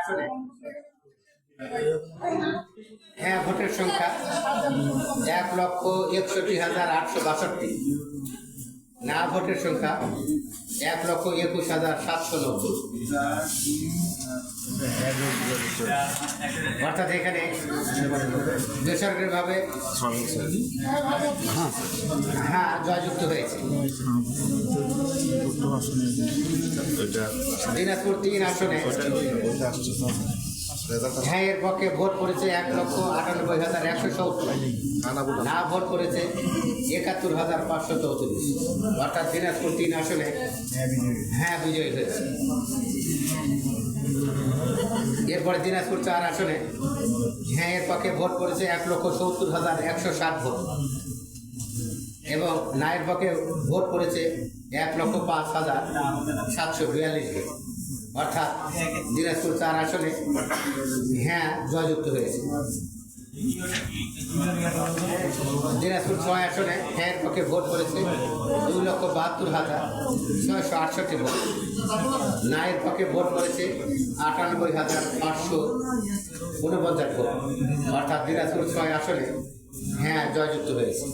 আসনে হ্যাঁ ভোটের সংখ্যা 1,61,862। না ভোটের সংখ্যা 1,21,790। অর্থাৎ এখানে বেসরকারিভাবে হ্যাঁ জয়যুক্ত হয়েছে। দিনাজপুর 3 আসনে হ্যাঁ এর পক্ষে ভোট পড়েছে 1,98,170। না ভোট পড়েছে 71,534। অর্থাৎ দিনাজপুর 3 আসনে হ্যাঁ বিজয়ী হয়েছে। এরপরে দিনাজপুর 4 আসনে হ্যাঁ এর পক্ষে ভোট পড়েছে 1,70,160 ভোট এবং না এর পক্ষে ভোট পড়েছে 1,05,742 ভোট। অর্থাৎ দিনাজপুর 4 আসনে হ্যাঁ জয়যুক্ত হয়েছে। দিনাজপুর 6 আসনে হ্যাঁ এর পক্ষে ভোট পড়েছে 2,72,668 ভোট। না এর পক্ষে ভোট পড়েছে 98,549 ভোট। অর্থাৎ দিনাজপুর 6 আসনে হ্যাঁ জয়যুক্ত হয়েছে।